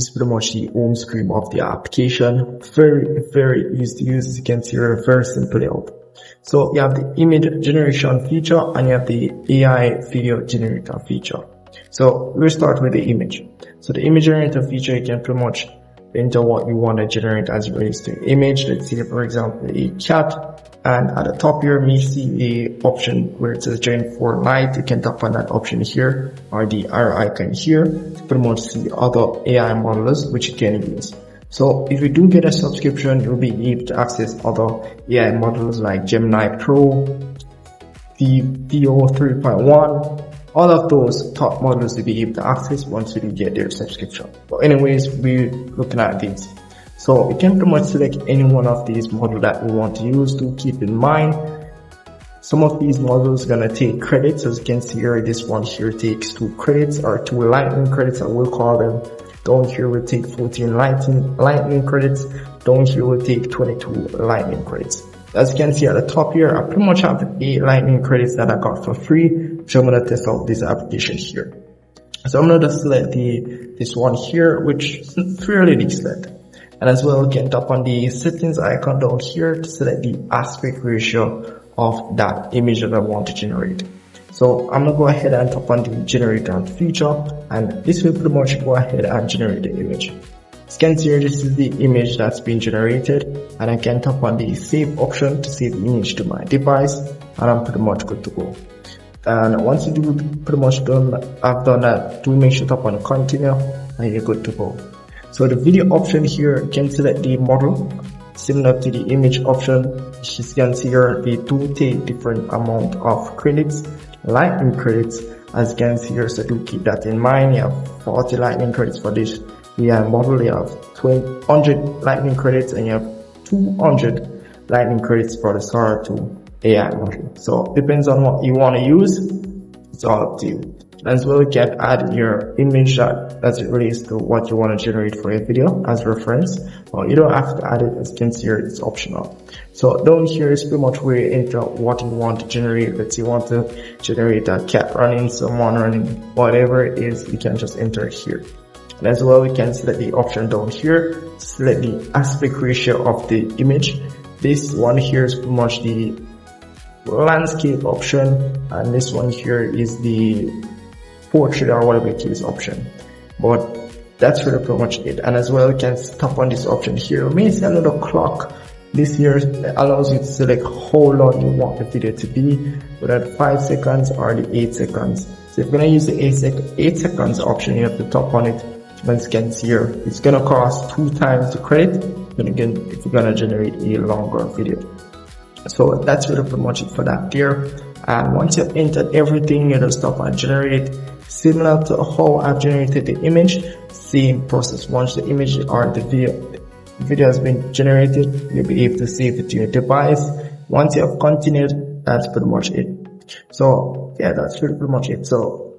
This is pretty much the home screen of the application. Very easy to use. As you can see here, very simple layout. So you have the image generation feature and you have the AI video generator feature. So we'll start with the image. So the image generator feature, you can pretty much enter what you want to generate as it relates to image. Let's say, for example, a cat. And at the top here, we see a option where it says Gen 4 Lite. You can tap on that option here, or the R icon here, to pretty much see other AI models which you can use. So if you do get a subscription, you'll be able to access other AI models like Gemini Pro, the VO 3.1. All of those top models you'll be able to access once you get their subscription. But anyways, we're looking at these. So you can pretty much select any one of these models that you want to use. To keep in mind, some of these models are gonna take credits. As you can see here, this one here takes 2 credits or 2 lightning credits, I will call them. Down here will take 14 lightning credits. Down here will take 22 lightning credits. As you can see at the top here, I pretty much have 8 lightning credits that I got for free, which I'm gonna test out this application here. So I'm gonna just select this one here, which is fairly decent. And as well, you can tap on the settings icon down here to select the aspect ratio of that image that I want to generate. So I'm gonna go ahead and tap on the generator feature, and this will pretty much go ahead and generate the image. As you can see here, this is the image that's been generated, and I can tap on the save option to save the image to my device, and I'm pretty much good to go. And once you do pretty much have done that, do make sure to tap on continue, and you're good to go. So the video option here, you can select the model, similar to the image option. As you can see here, they do take different amount of credits, lightning credits, as you can see here, so do keep that in mind. You have 40 lightning credits for this AI model, you have 100 lightning credits, and you have 200 lightning credits for the Sora 2 AI model. So depends on what you want to use, it's all up to you. As well, you can add your image as it relates to what you want to generate for a video as reference, or you don't have to add it. As you can see here, it's optional. So down here is pretty much where you enter what you want to generate. Let's say you want to generate a cat running, someone running, whatever it is, you can just enter it here. And as well, you can select the option down here, select the aspect ratio of the image. This one here is pretty much the landscape option, and this one here is the portrait or whatever it is option. But that's really pretty much it. And as well, you can tap on this option here. You may see another clock. This here allows you to select how long you want the video to be, whether 5 seconds or the 8 seconds. So if you're gonna use the 8 seconds option, you have to tap on it. As you can see here, it's gonna cost 2 times the credit. And again, if you're gonna generate a longer video. So that's really pretty much it for that there. And once you've entered everything, you just tap on generate. Similar to how I've generated the image, same process. Once the image or the video has been generated, you'll be able to save it to your device. Once you have continued, that's pretty much it. So yeah, that's really pretty much it. So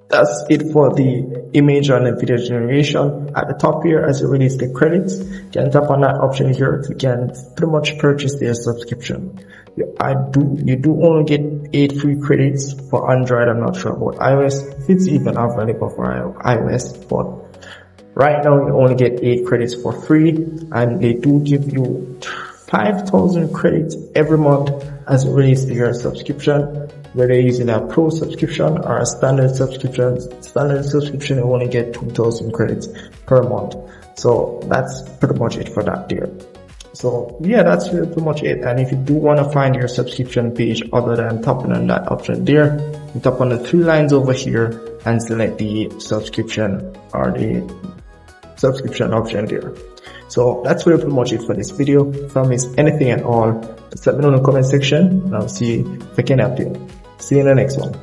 that's it for the image and the video generation. At the top here, as it relates to credits, you can tap on that option here to can pretty much purchase their subscription. You do only get 8 free credits for Android. I'm not sure about iOS, if it's even available for iOS, but right now you only get 8 credits for free, and they do give you 5,000 credits every month as it relates to your subscription, whether you're using a pro subscription or a standard subscription. Standard subscription, you only get 2,000 credits per month. So that's pretty much it for that there. So yeah, that's really pretty much it. And if you do want to find your subscription page other than tapping on that option there, you tap on the 3 lines over here and select the subscription or the subscription option there. So that's really pretty much it for this video. If I miss anything at all, just let me know in the comment section and I'll see if I can help you. See you in the next one.